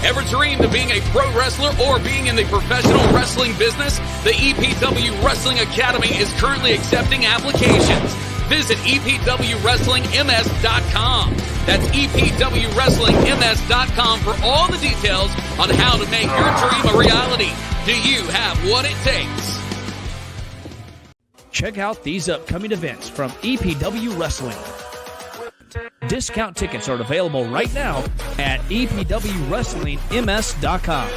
Ever dreamed of being a pro wrestler or being in the professional wrestling business? The EPW Wrestling Academy is currently accepting applications. Visit EPWWrestlingMS.com. That's EPWWrestlingMS.com for all the details on how to make your dream a reality. Do you have what it takes? Check out these upcoming events from EPW Wrestling. Discount tickets are available right now at EPWWrestlingMS.com.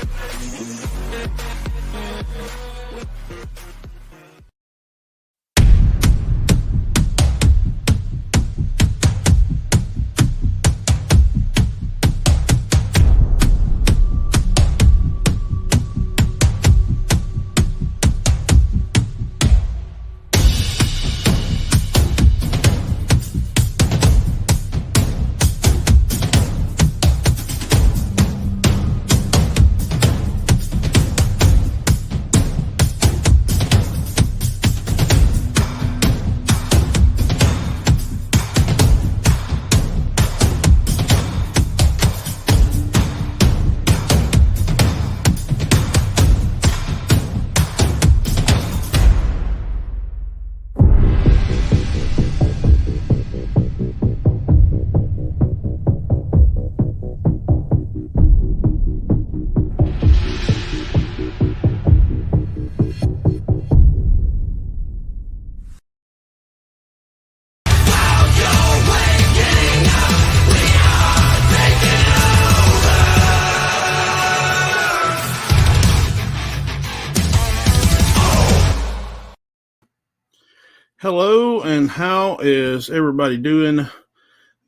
Hello, and how is everybody doing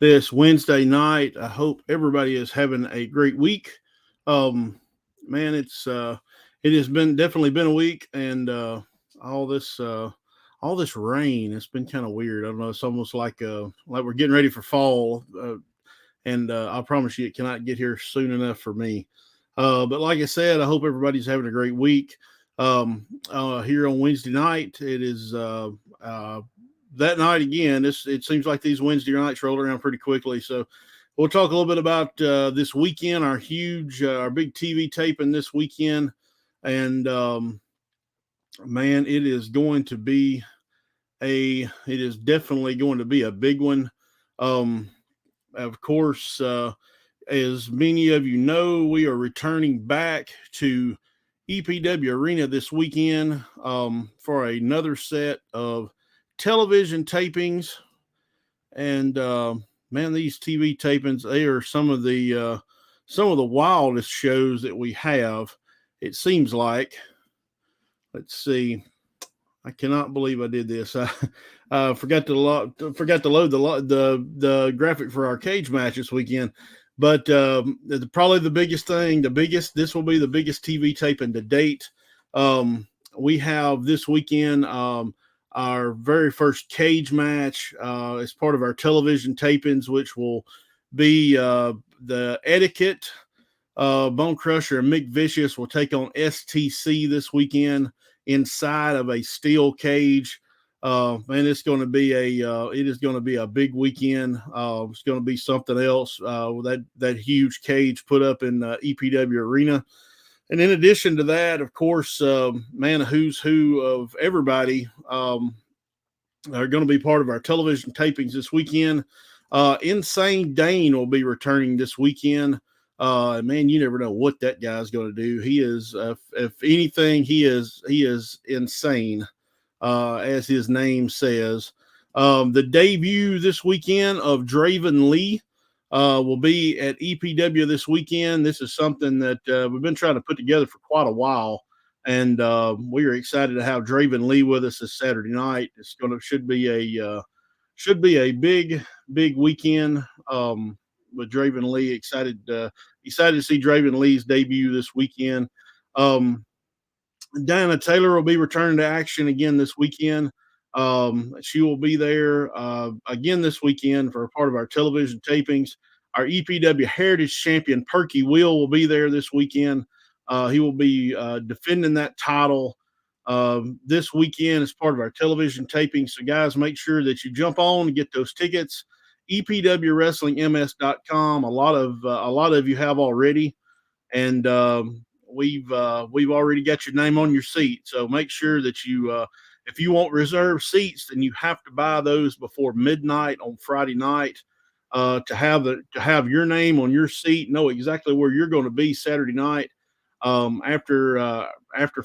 this Wednesday night? I hope everybody is having a great week. Man, it has definitely been a week, and all this rain, it's been kind of weird. I don't know, it's almost like we're getting ready for fall, and I promise you it cannot get here soon enough for me. But like I said, I hope everybody's having a great week. Here on Wednesday night, it is that night again. It seems like these Wednesday nights roll around pretty quickly. So we'll talk a little bit about this weekend, our big TV taping this weekend. And man, it is definitely going to be a big one. Of course, as many of you know, we are returning back to EPW Arena this weekend for another set of television tapings. And man, these TV tapings, they are some of the wildest shows that we have. It seems like. Let's see. I cannot believe I did this. Forgot to load the graphic for our cage match this weekend. But probably the biggest thing, this will be the biggest TV taping to date. We have this weekend our very first cage match as part of our television tapings, which will be the Etiquette. Bone Crusher and Mick Vicious will take on STC this weekend inside of a steel cage. Man, it's going to be it is going to be a big weekend. It's going to be something else. That huge cage put up in EPW Arena. And in addition to that, of course, man, a who's who of everybody are going to be part of our television tapings this weekend. Insane Dane will be returning this weekend. Man, you never know what that guy's going to do. He is, if anything, he is insane, as his name says. The debut this weekend of Draven Lee will be at EPW this weekend. This is something that we've been trying to put together for quite a while, and we are excited to have Draven Lee with us this Saturday night. Should be a big weekend with Draven Lee. Excited to see Draven Lee's debut this weekend. Diana Taylor will be returning to action again this weekend. She will be there again this weekend for a part of our television tapings. Our EPW Heritage Champion Perky will be there this weekend. He will be defending that title this weekend as part of our television taping. So, guys, make sure that you jump on and get those tickets. EPWWrestlingMS.com. A lot of you have already, and we've already got your name on your seat. So make sure that you, if you want reserved seats, then you have to buy those before midnight on Friday night to have your name on your seat. Know exactly where you're going to be Saturday night. After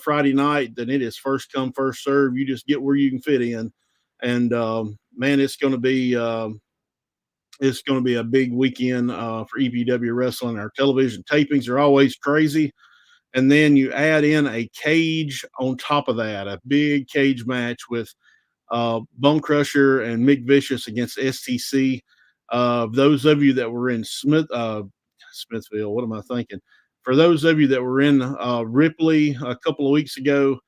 Friday night, then it is first come first serve. You just get where you can fit in, and man, it's going to be a big weekend for EPW Wrestling. Our television tapings are always crazy. And then you add in a cage on top of that, a big cage match with Bone Crusher and Mick Vicious against STC. Those of you that were in Smithville, what am I thinking? For those of you that were in Ripley a couple of weeks ago,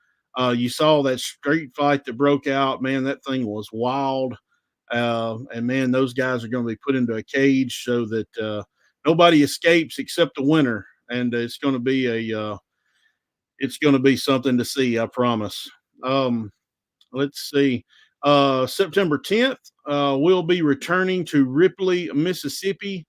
you saw that street fight that broke out. Man, that thing was wild. And man, those guys are going to be put into a cage so that nobody escapes except the winner. And it's going to be something to see, I promise. Let's see. September 10th, we'll be returning to Ripley, Mississippi.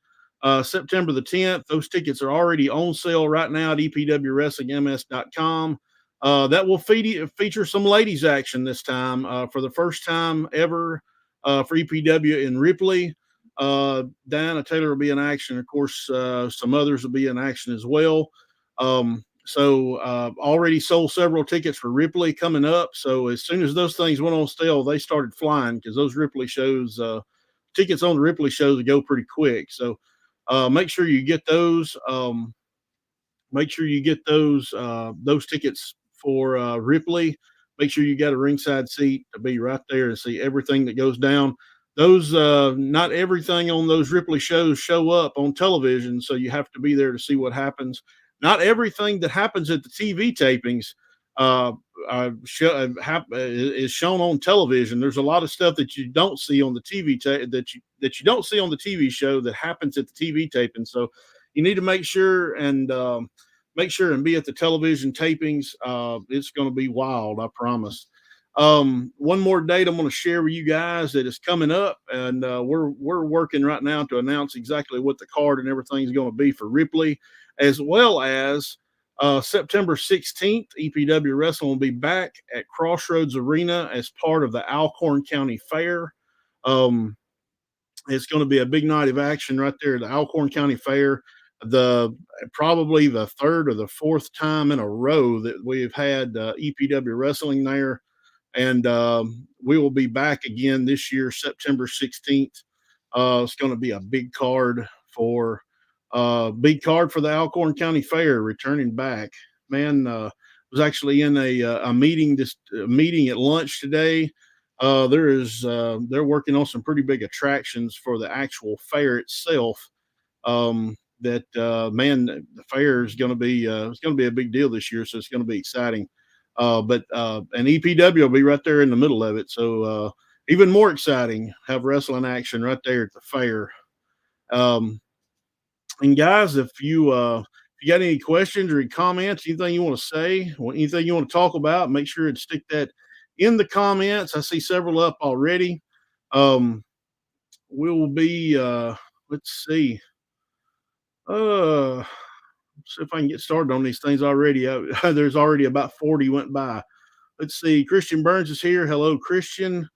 September the 10th. Those tickets are already on sale right now at EPWWrestlingMS.com. That will feature some ladies action this time for the first time ever for EPW in Ripley. Diana Taylor will be in action. Of course, some others will be in action as well. So already sold several tickets for Ripley coming up. So as soon as those things went on sale, they started flying because those Ripley shows, tickets on the Ripley shows go pretty quick. So make sure you get those. Those tickets for Ripley. Make sure you got a ringside seat to be right there and see everything that goes down. Those not everything on those Ripley shows show up on television, so you have to be there to see what happens. Not everything that happens at the TV tapings is shown on television. There's a lot of stuff that you don't see on the TV that you don't see on the TV show that happens at the TV taping. So you need to make sure and be at the television tapings. It's going to be wild, I promise. One more date I'm going to share with you guys that is coming up, and we're working right now to announce exactly what the card and everything is going to be for Ripley, as well as September 16th, EPW Wrestling will be back at Crossroads Arena as part of the Alcorn County Fair. It's going to be a big night of action right there at the Alcorn County Fair. Probably the third or the fourth time in a row that we've had EPW Wrestling there. And we will be back again this year, September 16th. It's going to be a big card for the Alcorn County Fair returning back. Man, was actually in a meeting at lunch today They're working on some pretty big attractions for the actual fair itself. Man, the fair is going to be it's going to be a big deal this year, so it's going to be exciting. But and EPW will be right there in the middle of it, so even more exciting. Have wrestling action right there at the fair. Um, and guys, if you got any questions or any comments, anything you want to say, or anything you want to talk about, make sure to stick that in the comments. I see several up already. Um, we'll be let's see. See if I can get started on these things already. There's already about 40 went by. Let's see. Christian Burns is here. Hello, Christian.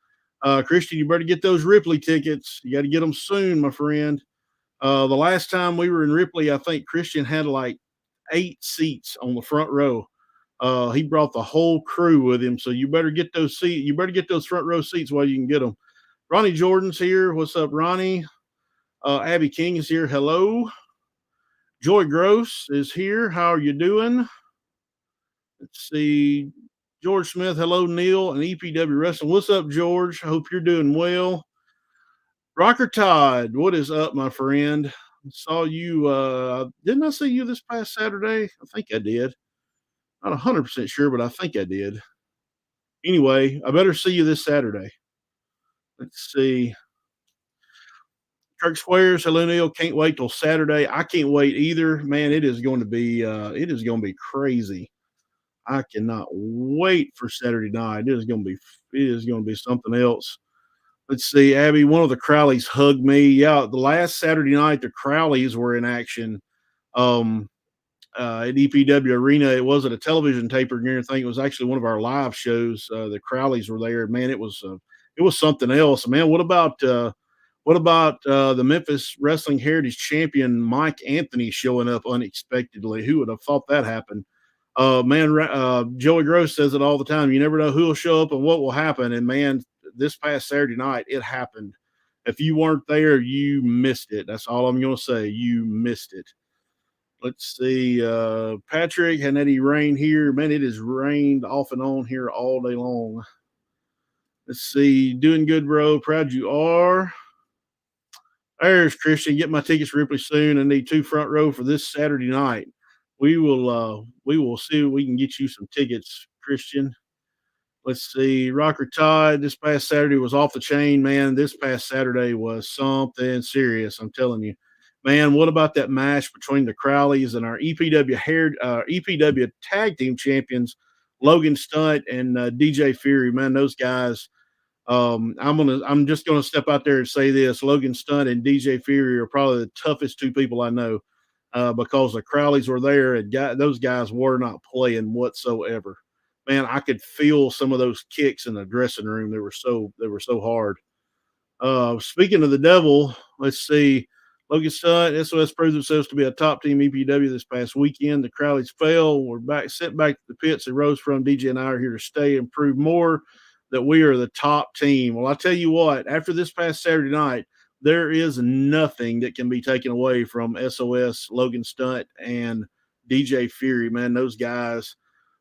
Christian, you better get those Ripley tickets. You got to get them soon, my friend. The last time we were in Ripley, I think Christian had like 8 seats on the front row. He brought the whole crew with him, so you better get those seats. You better get those front row seats while you can get them. Ronnie Jordan's here. What's up, Ronnie? Abby King is here. Hello. Joy Gross is here. How are you doing? Let's see. George Smith. Hello, Neil and EPW Wrestling. What's up, George? I hope you're doing well. Rocker Todd, what is up, my friend? Saw you. Didn't I see you this past Saturday? I think I did. Not 100% sure, but I think I did. Anyway, I better see you this Saturday. Let's see. Kirk Squares, hello Neil. Can't wait till Saturday. I can't wait either. Man, it is going to be crazy. I cannot wait for Saturday night. It is going to be something else. Let's see, Abby. One of the Crowleys hugged me. Yeah, the last Saturday night, the Crowleys were in action. At EPW Arena. It wasn't a television taper or anything. It was actually one of our live shows. The Crowleys were there. Man, it was something else. Man, what about the Memphis Wrestling Heritage Champion Mike Anthony showing up unexpectedly? Who would have thought that happened? Joey Gross says it all the time. You never know who will show up and what will happen. And man, this past Saturday night, it happened. If you weren't there, you missed it. That's all I'm going to say. You missed it. Let's see. Patrick, had any rain here? Man, it has rained off and on here all day long. Let's see. Doing good, bro. Proud you are. There's Christian. Get my tickets Ripley soon. I need 2 front row for this Saturday night. We will see if we can get you some tickets, Christian. Let's see. Rocker Todd, this past Saturday was off the chain, man. This past Saturday was something serious, I'm telling you. Man, what about that match between the Crowleys and our EPW tag team champions, Logan Stunt and DJ Fury? Man, those guys. I'm just gonna step out there and say this: Logan Stunt and DJ Fury are probably the toughest 2 people I know, because the Crowleys were there and those guys were not playing whatsoever. Man, I could feel some of those kicks in the dressing room. They were so hard. Speaking of the devil, let's see. Logan Stunt, SOS proves themselves to be a top team EPW this past weekend. The Crowleys fell. We're sent back to the pits they rose from. DJ and I are here to stay and prove more that we are the top team. Well, I tell you what, after this past Saturday night, there is nothing that can be taken away from SOS, Logan Stunt, and DJ Fury. Man, those guys,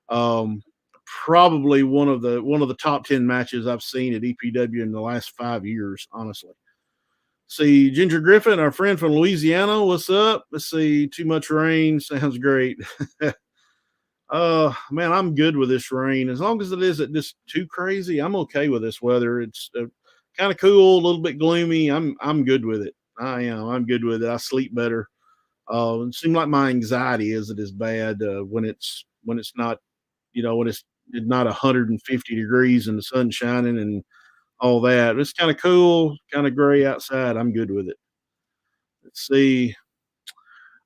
probably one of the top 10 matches I've seen at EPW in the last 5 years, honestly. See, Ginger Griffin, our friend from Louisiana. What's up? Let's see. Too much rain. Sounds great. Man, I'm good with this rain. As long as it isn't just too crazy, I'm okay with this weather. It's kind of cool, a little bit gloomy. I'm good with it. I am. I'm good with it. I sleep better. It seems like my anxiety isn't as bad when it's not, when it's not 150 degrees and the sun's shining and all that. It's kind of cool, kind of gray outside. I'm good with it. Let's see.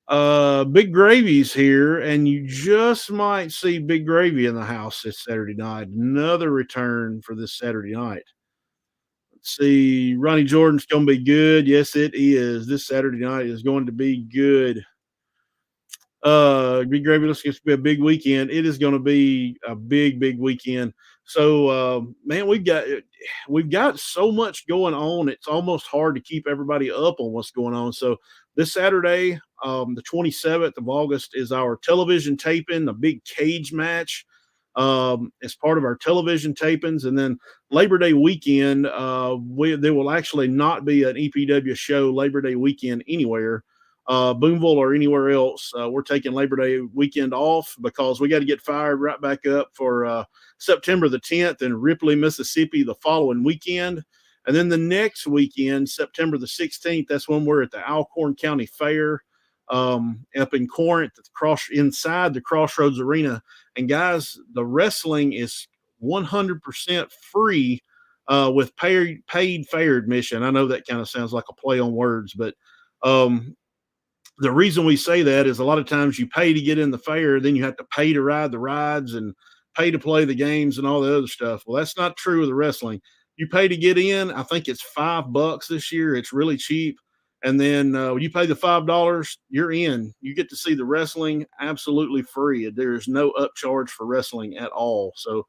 Big Gravy's here, and you just might see Big Gravy in the house this Saturday night. Another return for this Saturday night. Let's see. Ronnie Jordan's going to be good. Yes, it is. This Saturday night is going to be good. Big Gravy looks to be a big weekend. It is going to be a big weekend. So, man, we've got so much going on. It's almost hard to keep everybody up on what's going on. So this Saturday, the 27th of August, is our television taping, a big cage match. as part of our television tapings. And then Labor Day weekend, there will actually not be an EPW show Labor Day weekend anywhere. Boonville or anywhere else. We're taking Labor Day weekend off because we got to get fired right back up for September the 10th in Ripley, Mississippi the following weekend. And then the next weekend, September the 16th, that's when we're at the Alcorn County Fair up in Corinth, inside the Crossroads Arena. And guys, the wrestling is 100% free with paid fair admission. I know that kind of sounds like a play on words, but the reason we say that is a lot of times you pay to get in the fair, then you have to pay to ride the rides and pay to play the games and all the other stuff. Well, that's not true with the wrestling. You pay to get in. I think it's $5 this year. It's really cheap. And then when you pay the $5, you're in. You get to see the wrestling absolutely free. There is no upcharge for wrestling at all. So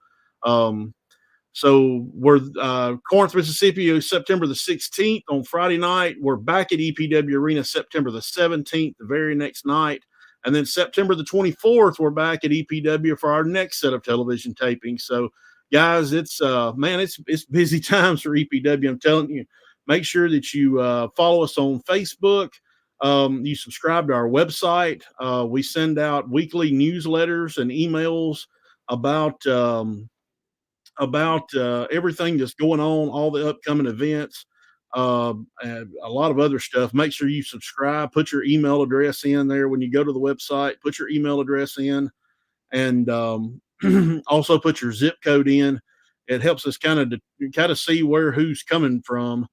we're Corinth, Mississippi, September the 16th on Friday night. We're back at EPW Arena September the 17th, the very next night. And then September the 24th, we're back at EPW for our next set of television tapings. So, guys, it's busy times for EPW. I'm telling you, make sure that you follow us on Facebook. You subscribe to our website. We send out weekly newsletters and emails about everything that's going on, all the upcoming events, and a lot of other stuff. Make sure you subscribe, put your email address in there when you go to the website, put your email address in, and also put your zip code in. It helps us kind of see who's coming from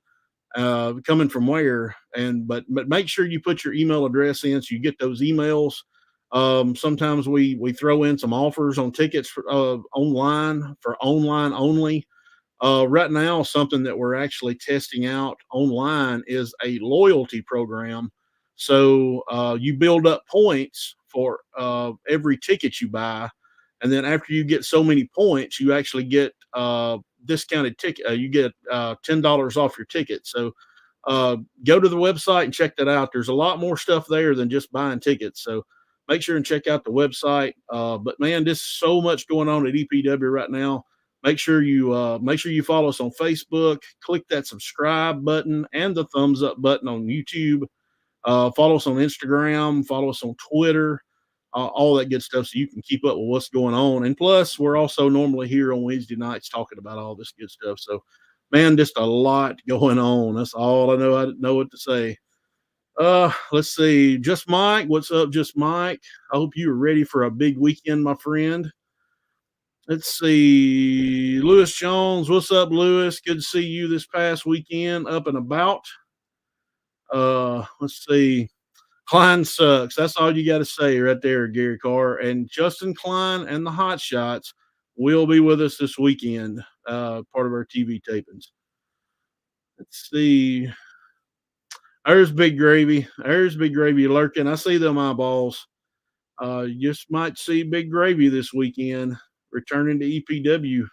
where. But make sure you put your email address in so you get those emails. Sometimes we throw in some offers on tickets for online only. Right now, something that we're actually testing out online is a loyalty program. So you build up points for every ticket you buy, and then after you get so many points, you actually get discounted ticket. You get $10 off your ticket. So go to the website and check that out. There's a lot more stuff there than just buying tickets. So make sure and check out the website. But man, there's so much going on at EPW right now. Make sure you follow us on Facebook. Click that subscribe button and the thumbs up button on YouTube. Follow us on Instagram. Follow us on Twitter. All that good stuff, so you can keep up with what's going on. And plus, we're also normally here on Wednesday nights talking about all this good stuff. So, man, just a lot going on. That's all I know. I know what to say. Let's see. Just Mike, what's up, Just Mike? I hope you are ready for a big weekend, my friend. Let's see. Lewis Jones, what's up, Lewis? Good to see you this past weekend, up and about. Let's see. Klein sucks. That's all you got to say right there, Gary Carr. And Justin Klein and the Hot Shots will be with us this weekend, part of our TV tapings. Let's see. There's Big Gravy. There's Big Gravy lurking. I see them eyeballs. You just might see Big Gravy this weekend returning to EPW.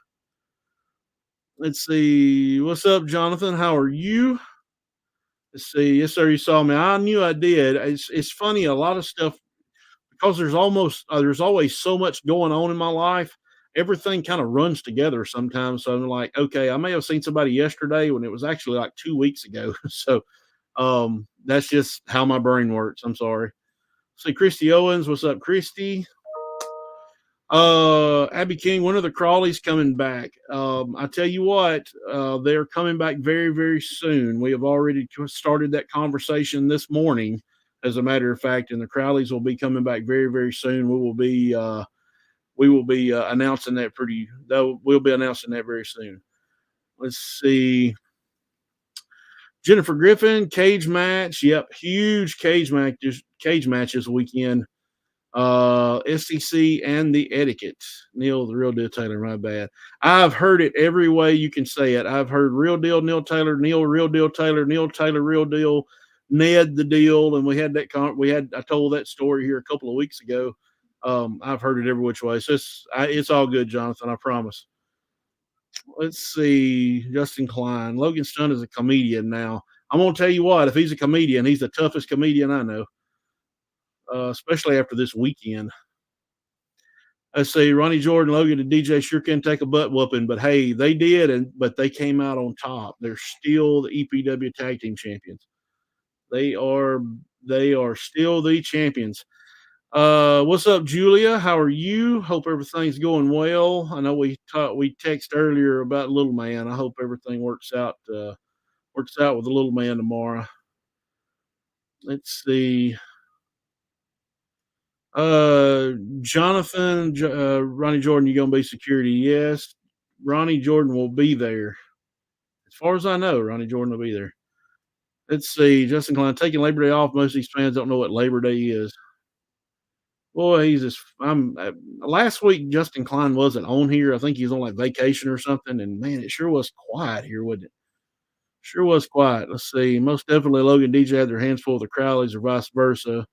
Let's see. What's up, Jonathan? How are you? Let's see. Yes, sir. You saw me. I knew I did. It's funny. A lot of stuff, because there's always so much going on in my life. Everything kind of runs together sometimes. So I'm like, okay, I may have seen somebody yesterday when it was actually like 2 weeks ago. So that's just how my brain works. I'm sorry. See, Christy Owens. What's up, Christy? Abby King, when are the Crawleys coming back? I tell you what, they're coming back very, very soon. We have already started that conversation this morning, as a matter of fact, and the Crawleys will be coming back very, very soon. We will be announcing that we'll be announcing that very soon. Let's see. Jennifer Griffin, cage match. Yep, huge cage matches weekend. SEC and the Etiquette. Neil, the Real Deal Taylor, my bad. I've heard it every way you can say it. I've heard Real Deal, Neil Taylor, Neil, Real Deal Taylor, Neil Taylor, Real Deal, Ned, the Deal, and we had that. I told that story here a couple of weeks ago. I've heard it every which way. So it's all good, Jonathan. I promise. Let's see. Justin Klein. Logan Stun is a comedian now. I'm gonna tell you what. If he's a comedian, he's the toughest comedian I know. Especially after this weekend. Let's see, Ronnie Jordan, Logan, and DJ sure can take a butt whooping, but hey, they did, but they came out on top. They're still the EPW Tag Team Champions. They are still the champions. What's up, Julia? How are you? Hope everything's going well. I know we texted earlier about Little Man. I hope everything works out with the Little Man tomorrow. Let's see. Jonathan, Ronnie Jordan, you gonna be security? Yes, Ronnie Jordan will be there. As far as I know, Ronnie Jordan will be there. Let's see, Justin Klein taking Labor Day off. Most of these fans don't know what Labor Day is. Boy, he's just. Last week Justin Klein wasn't on here. I think he's on like vacation or something. And man, it sure was quiet here, wasn't it? Sure was quiet. Let's see. Most definitely, Logan DJ had their hands full of the Crowleys or vice versa.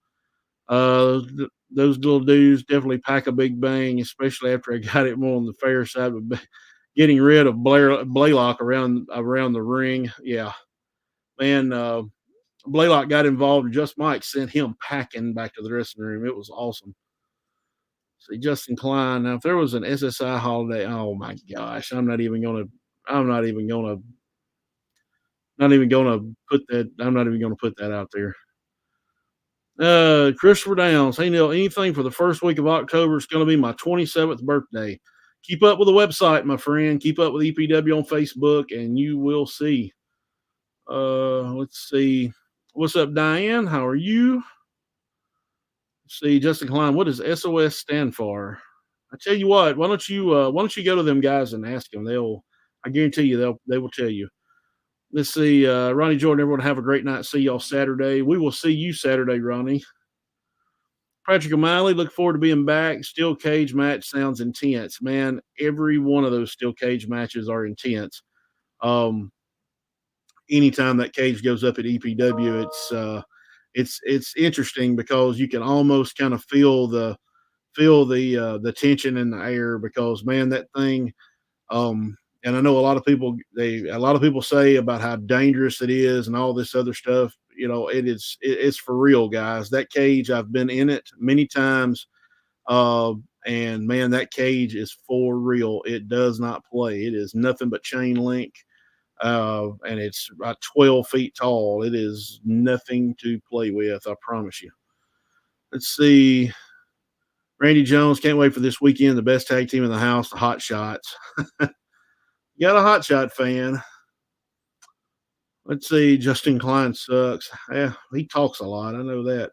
Those little dudes definitely pack a big bang, especially after I got it more on the fair side, but getting rid of Blaylock around the ring. Yeah, man. Blaylock got involved, and Just Mike sent him packing back to the dressing room. It was awesome. See, Justin Klein. Now, if there was an SSI holiday, oh my gosh, I'm not even gonna put that out there. Christopher Downs. Hey Neil, anything for the first week of October? It's going to be my 27th birthday. Keep up with the website, my friend. Keep up with EPW on Facebook, and you will see. Let's see. What's up, Diane? How are you? Let's see, Justin Klein. What does SOS stand for? I tell you what. Why don't you go to them guys and ask them? I guarantee you, they will tell you. Let's see, Ronnie Jordan, everyone have a great night. See y'all Saturday. We will see you Saturday, Ronnie. Patrick O'Malley, look forward to being back. Steel cage match sounds intense. Man, every one of those steel cage matches are intense. Anytime that cage goes up at EPW, it's interesting because you can almost kind of feel the tension in the air because, man, that thing and I know a lot of people say about how dangerous it is and all this other stuff. You know, it's for real, guys. That cage, I've been in it many times. And man, that cage is for real. It does not play. It is nothing but chain link. And it's about 12 feet tall. It is nothing to play with. I promise you. Let's see. Randy Jones, can't wait for this weekend. The best tag team in the house, the Hot Shots. You got a Hot Shot fan. Let's see. Justin Klein sucks. Yeah, he talks a lot. I know that.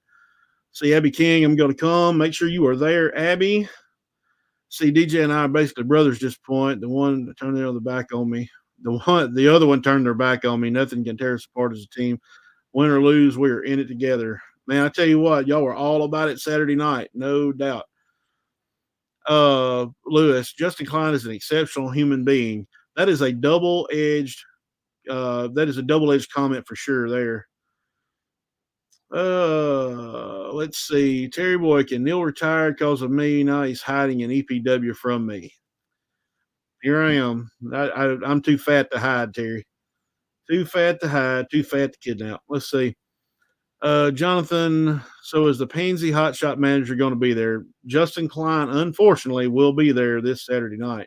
See, Abby King, I'm going to come. Make sure you are there, Abby. See, DJ and I are basically brothers at this point. The one that turned their back on me. The other one turned their back on me. Nothing can tear us apart as a team. Win or lose, we are in it together. Man, I tell you what, y'all were all about it Saturday night. No doubt. Lewis, Justin Klein is an exceptional human being. That is a double-edged comment for sure there. Let's see. Terry Boykin, Neil retired because of me. Now he's hiding an EPW from me. Here I am. I'm too fat to hide, Terry. Too fat to hide. Too fat to kidnap. Let's see. Jonathan, so is the Pansy Hotshot manager going to be there? Justin Klein, unfortunately, will be there this Saturday night.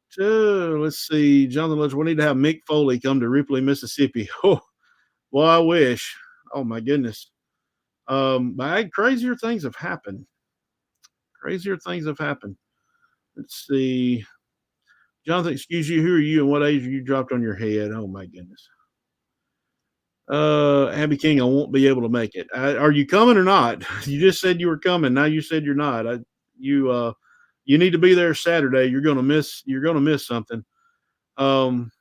So let's see. Jonathan, we need to have Mick Foley come to Ripley, Mississippi. Oh, well, I wish. Oh, my goodness. But crazier things have happened. Let's see. Jonathan, excuse you. Who are you and what age are you dropped on your head? Oh, my goodness. Abby King, I won't be able to make it. Are you coming or not? You just said you were coming. Now you said you're not. You need to be there Saturday. You're gonna miss something. Let's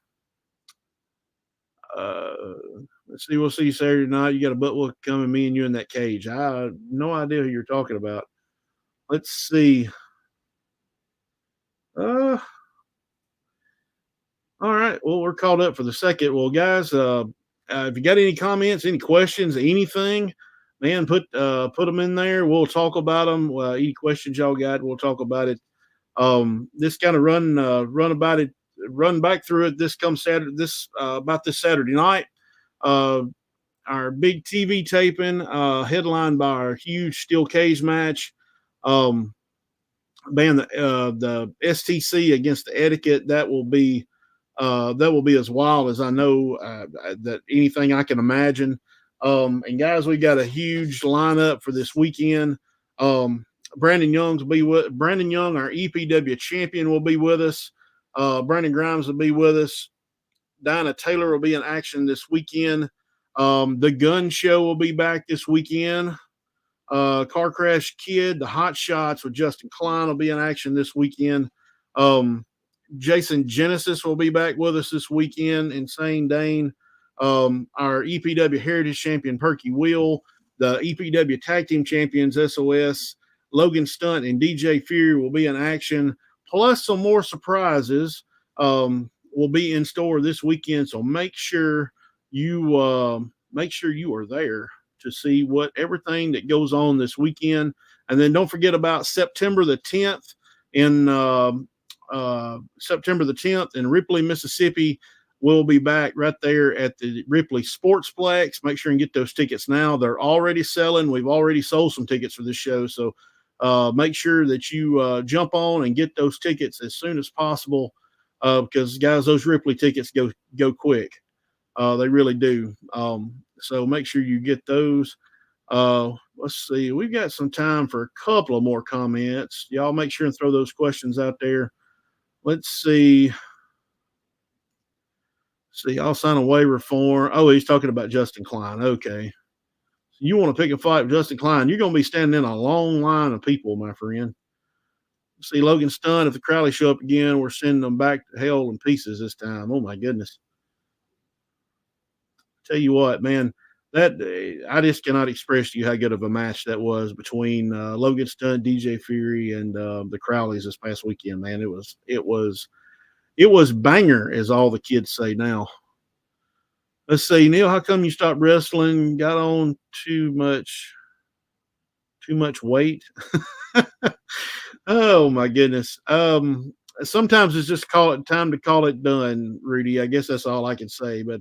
see. We'll see you Saturday night. You got a butt whoop coming. Me and you in that cage. I have no idea who you're talking about. Let's see. All right. Well, we're caught up for the second. Well, guys, if you got any comments, any questions, anything, man, put them in there. We'll talk about them. Any questions y'all got, we'll talk about it. This kind of run back through it. This comes Saturday. About this Saturday night. Our big TV taping, headlined by our huge steel cage match. man, the STC against the Etiquette, that will be as wild as I know that anything I can imagine. And guys, we got a huge lineup for this weekend. Brandon Young, our EPW champion, will be with us. Brandon Grimes will be with us. Dinah Taylor will be in action this weekend. The Gun Show will be back this weekend. Car Crash Kid, the Hot Shots with Justin Klein will be in action this weekend. Jason Genesis will be back with us this weekend. Insane Dane, our EPW Heritage Champion Perky Will, the EPW Tag Team Champions SOS, Logan Stunt, and DJ Fury will be in action. Plus some more surprises will be in store this weekend. So make sure you are there to see everything that goes on this weekend. And then don't forget about September the 10th in Ripley, Mississippi. We'll be back right there at the Ripley Sportsplex. Make sure and get those tickets now. They're already selling. We've already sold some tickets for this show. So make sure that you jump on and get those tickets as soon as possible because, guys, those Ripley tickets go quick. They really do. So make sure you get those. Let's see. We've got some time for a couple of more comments. Y'all make sure and throw those questions out there. Let's see. I'll sign a waiver form. Oh, he's talking about Justin Klein. Okay. So you want to pick a fight with Justin Klein, you're going to be standing in a long line of people, my friend. See, Logan Stunt, if the Crowley show up again, we're sending them back to hell in pieces this time. Oh, my goodness. Tell you what, man, that I just cannot express to you how good of a match that was between Logan Stunt, DJ Fury, and the Crowleys this past weekend, man. It was banger, as all the kids say now. Let's see, Neil, how come you stopped wrestling? Got on too much weight? Oh my goodness. Sometimes it's just time to call it done, Rudy. I guess that's all I can say. But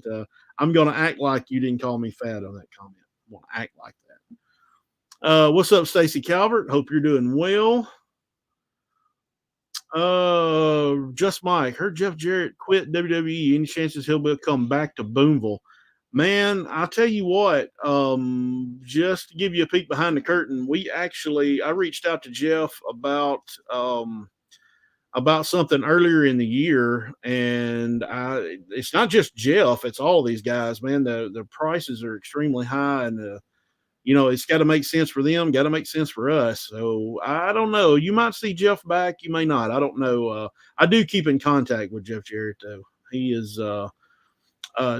I'm going to act like you didn't call me fat on that comment. I'm going to act like that. What's up, Stacy Calvert? Hope you're doing well. Just Mike. Heard Jeff Jarrett quit WWE. Any chances he'll come back to Boonville? Man, I'll tell you what, just to give you a peek behind the curtain, I reached out to Jeff about something earlier in the year, and it's not just Jeff, it's all these guys, man. The prices are extremely high, and it's got to make sense for them, got to make sense for us. So I don't know. You might see Jeff back, you may not. I don't know. I do keep in contact with Jeff Jarrett, though. He is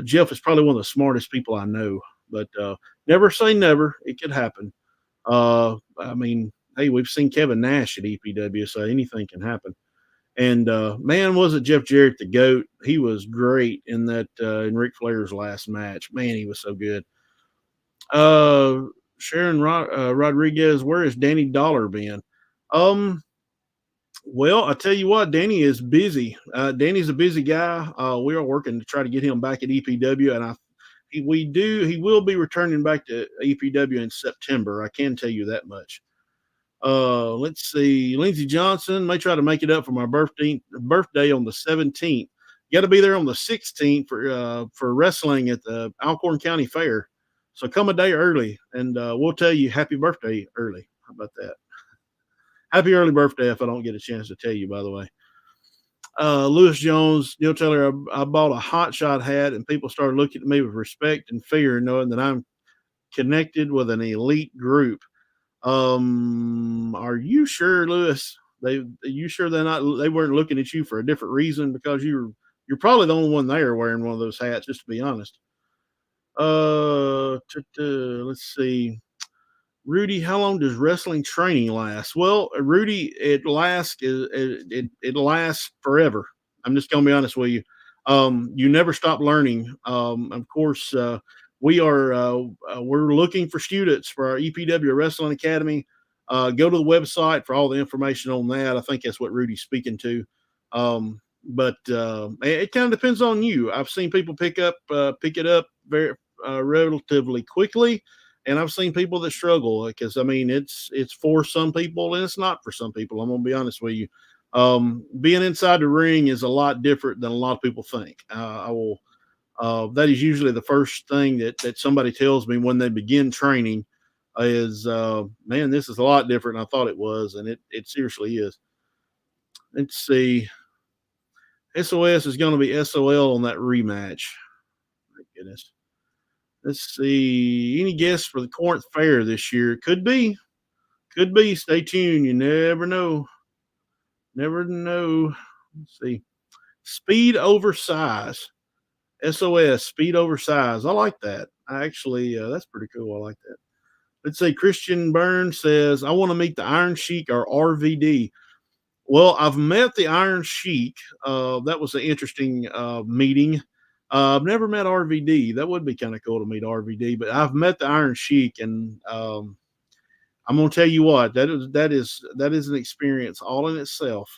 Jeff is probably one of the smartest people I know, but never say never. It could happen. I mean, hey, we've seen Kevin Nash at EPW, so anything can happen. And man, wasn't Jeff Jarrett the GOAT? He was great in in Ric Flair's last match. Man, he was so good. Sharon Rodriguez, where has Danny Dollar been? Well, I tell you what, Danny is busy. Danny's a busy guy. We are working to try to get him back at EPW, and he will be returning back to EPW in September. I can tell you that much. Let's see. Lindsey Johnson may try to make it up for my birthday on the 17th. You got to be there on the 16th for wrestling at the Alcorn County Fair. So come a day early, and we'll tell you happy birthday early. How about that? Happy early birthday if I don't get a chance to tell you, by the way. Lewis Jones, Neil Taylor, I bought a Hot Shot hat, and people started looking at me with respect and fear, knowing that I'm connected with an elite group. Are you sure, Lewis? You sure they weren't looking at you for a different reason? Because you're probably the only one there wearing one of those hats, just to be honest. Let's see. Rudy, how long does wrestling training last? Well, Rudy, it lasts forever. I'm just going to be honest with you. You never stop learning. Of course, we're looking for students for our EPW Wrestling Academy. Go to the website for all the information on that. I think that's what Rudy's speaking to. But it kind of depends on you. I've seen people pick it up very relatively quickly. And I've seen people that struggle because I mean it's for some people and it's not for some people. I'm gonna be honest with you. Being inside the ring is a lot different than a lot of people think. I will. That is usually the first thing that somebody tells me when they begin training is, man, this is a lot different than I thought it was, and it seriously is. Let's see. SOS is going to be SOL on that rematch. My goodness. Let's see. Any guests for the Corinth Fair this year? Could be. Could be. Stay tuned. You never know. Never know. Let's see. Speed over size. SOS. Speed over size. I like that. I actually, that's pretty cool. I like that. Let's say Christian Burns says, I want to meet the Iron Sheik or RVD. Well, I've met the Iron Sheik. That was an interesting meeting. I've never met RVD. That would be kind of cool to meet RVD, but I've met the Iron Sheik, and I'm going to tell you what, that is an experience all in itself.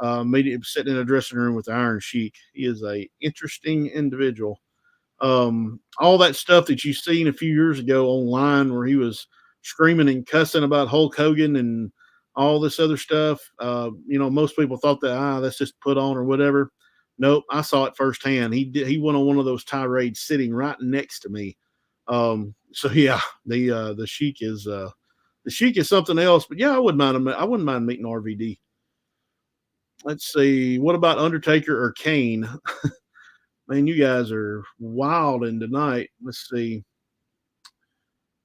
Sitting in a dressing room with the Iron Sheik. He is a interesting individual. All that stuff that you've seen a few years ago online where he was screaming and cussing about Hulk Hogan and all this other stuff. Most people thought that, that's just put on or whatever. Nope. I saw it firsthand. He went on one of those tirades sitting right next to me. So yeah, the Sheik is something else, but yeah, I wouldn't mind meeting RVD. Let's see. What about Undertaker or Kane? Man, you guys are wilding tonight. Let's see.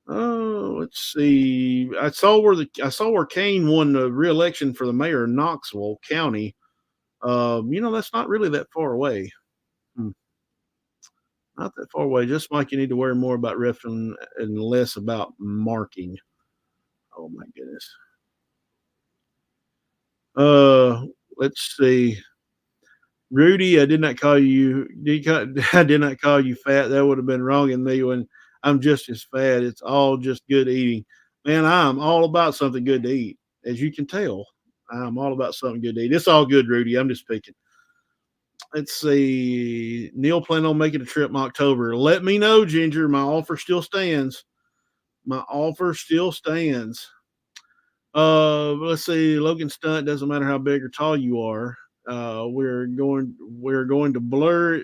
Oh, let's see. I saw where Kane won the re-election for the mayor of Knoxville County. That's not really that far away. Not that far away. Just like you need to worry more about refing and less about marking. Oh my goodness. Let's see. Rudy, I did not call you. I did not call you fat. That would have been wrong in me when I'm just as fat. It's all just good eating. Man, I'm all about something good to eat. As you can tell, I'm all about something good to eat. It's all good, Rudy. I'm just picking. Let's see. Neil planning on making a trip in October. Let me know, Ginger. My offer still stands. Let's see. Logan Stunt, doesn't matter how big or tall you are. We're going to blur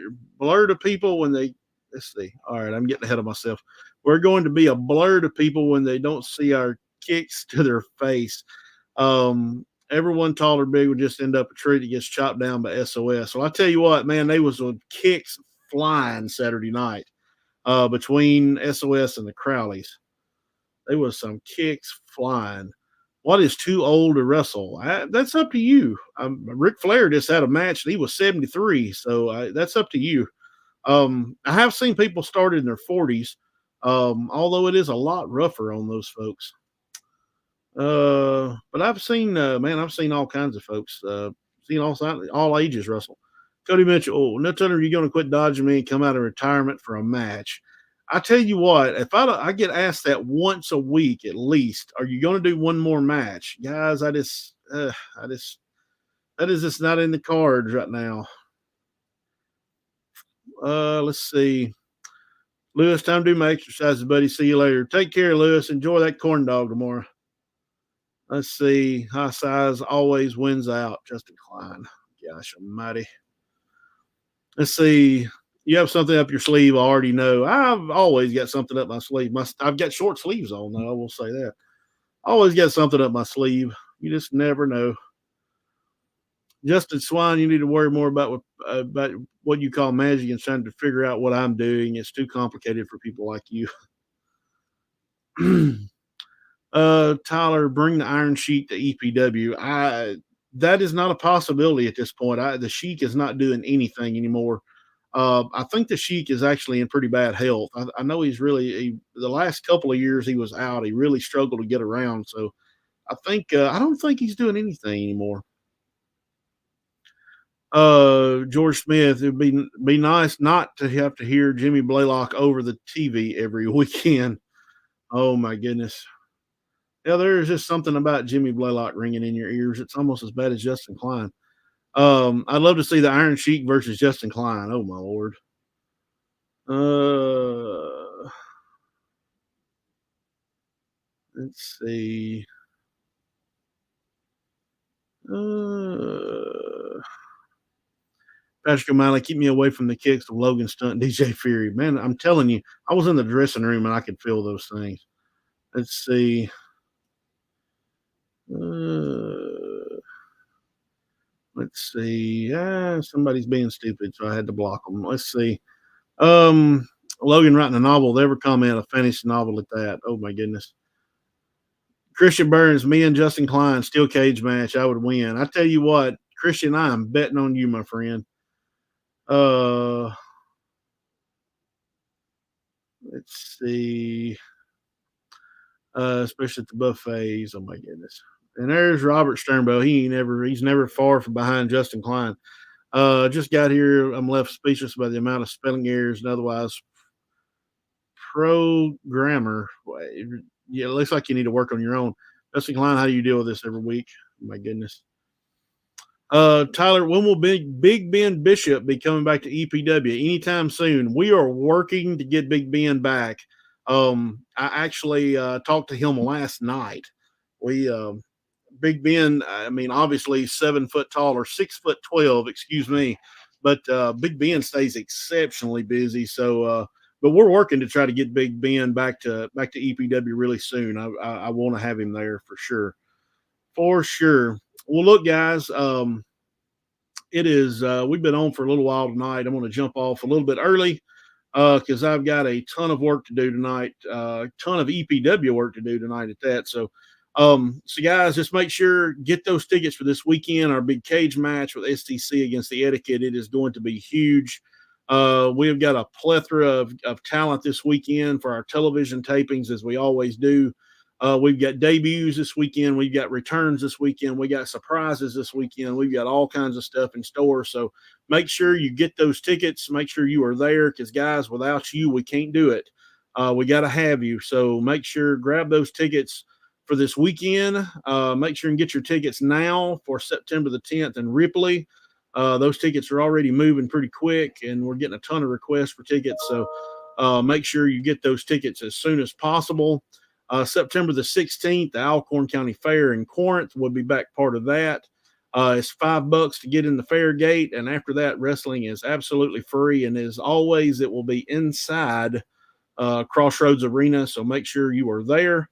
to people when they, let's see. All right, I'm getting ahead of myself. We're going to be a blur to people when they don't see our kicks to their face. Everyone tall or big would just end up a tree that gets chopped down by SOS. So I tell you what, man, they was kicks flying Saturday night between SOS and the Crowleys. There was some kicks flying. What is too old to wrestle? That's up to you. Ric Flair just had a match and he was 73, so that's up to you. I have seen people start in their 40s, although it is a lot rougher on those folks. But I've seen, I've seen all kinds of folks, seen all ages wrestle. Cody Mitchell, no telling you're going to quit dodging me and come out of retirement for a match. I tell you what, if I get asked that once a week at least, are you going to do one more match, guys? That is just not in the cards right now. Let's see. Lewis, time to do my exercises, buddy. See you later. Take care, Lewis. Enjoy that corn dog tomorrow. Let's see. High size always wins out. Justin Klein. Gosh almighty. Let's see. You have something up your sleeve, I already know. I've always got something up my sleeve. I've got short sleeves on, though, I will say that. I always got something up my sleeve. You just never know. Justin Swine, you need to worry more about what you call magic and trying to figure out what I'm doing. It's too complicated for people like you. Tyler, bring the Iron Sheik to EPW. That is not a possibility at this point. The Sheik is not doing anything anymore. I think the Sheik is actually in pretty bad health. I know he's the last couple of years he was out. He really struggled to get around. So I don't think he's doing anything anymore. George Smith, it'd be nice not to have to hear Jimmy Blaylock over the TV every weekend. Oh my goodness. Yeah, there's just something about Jimmy Blaylock ringing in your ears. It's almost as bad as Justin Klein. I'd love to see the Iron Sheik versus Justin Klein. Oh my Lord. Let's see. Patrick O'Malley, keep me away from the kicks of Logan Stunt, DJ Fury. Man, I'm telling you, I was in the dressing room and I could feel those things. Let's see. Let's see. Somebody's being stupid, so I had to block them. Let's see. Logan writing a novel. They ever comment a fantasy novel at that? Oh my goodness. Christian Burns, me and Justin Klein, steel cage match. I would win. I tell you what, Christian, I am betting on you, my friend. Let's see. Especially at the buffets. Oh my goodness. And there's Robert Sternbo. He's never far from behind Justin Klein. Just got here. I'm left speechless by the amount of spelling errors and otherwise programmer. Yeah, it looks like you need to work on your own. Justin Klein, how do you deal with this every week? Oh my goodness. Tyler, when will Big Ben Bishop be coming back to EPW? Anytime soon. We are working to get Big Ben back. I actually talked to him last night. Big Ben, I mean, obviously 7 foot tall or 6'12", excuse me, but Big Ben stays exceptionally busy. So, but we're working to try to get Big Ben back to EPW really soon. I want to have him there for sure. For sure. Well, look, guys, it is we've been on for a little while tonight. I'm going to jump off a little bit early because I've got a ton of work to do tonight, ton of EPW work to do tonight at that. So guys, just make sure, get those tickets for this weekend, our big cage match with STC against the Etiquette. It is going to be huge. We've got a plethora of talent this weekend for our television tapings, as we always do. We've got debuts this weekend. We've got returns this weekend. We got surprises this weekend. We've got all kinds of stuff in store. So make sure you get those tickets. Make sure you are there because, guys, without you, we can't do it. We got to have you. So make sure, grab those tickets for this weekend. Make sure and get your tickets now for September the 10th in Ripley. Those tickets are already moving pretty quick, and we're getting a ton of requests for tickets. So make sure you get those tickets as soon as possible. September the 16th, the Alcorn County Fair in Corinth will be back part of that. It's $5 to get in the fair gate, and after that, wrestling is absolutely free. And as always, it will be inside Crossroads Arena, so make sure you are there.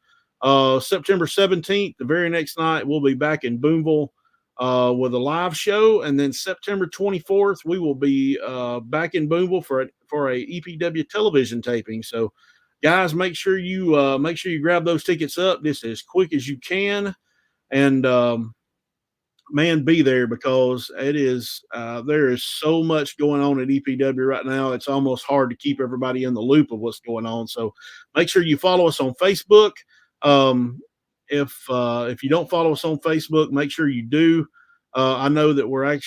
September 17th, the very next night, we'll be back in Boonville with a live show, and then September 24th, we will be back in Boonville for a EPW television taping. So, guys, make sure you grab those tickets up just as quick as you can, and man, be there because it is there is so much going on at EPW right now. It's almost hard to keep everybody in the loop of what's going on. So make sure you follow us on Facebook. If you don't follow us on Facebook, make sure you do. I know that we're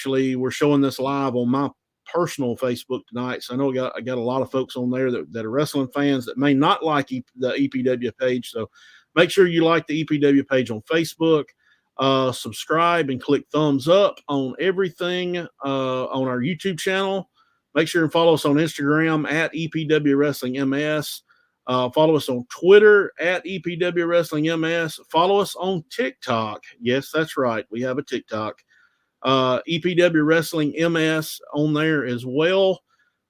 showing this live on my personal Facebook tonight, so I know I got a lot of folks on there that are wrestling fans that may not like the EPW page. So make sure you like the EPW page on Facebook. Subscribe and click thumbs up on everything on our YouTube channel. Make sure and follow us on Instagram at EPW Wrestling MS. Follow us on Twitter at EPW Wrestling MS. Follow us on TikTok. Yes, that's right. We have a TikTok. EPW Wrestling MS on there as well.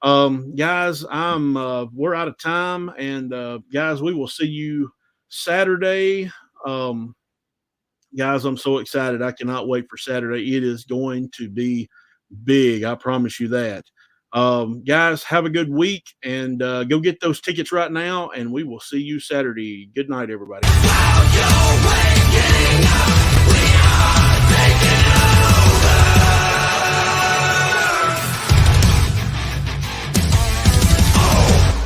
Guys, we're out of time, and guys, we will see you Saturday. Guys, I'm so excited. I cannot wait for Saturday. It is going to be big. I promise you that. Guys, have a good week, and go get those tickets right now, and we will see you Saturday. Good night, everybody.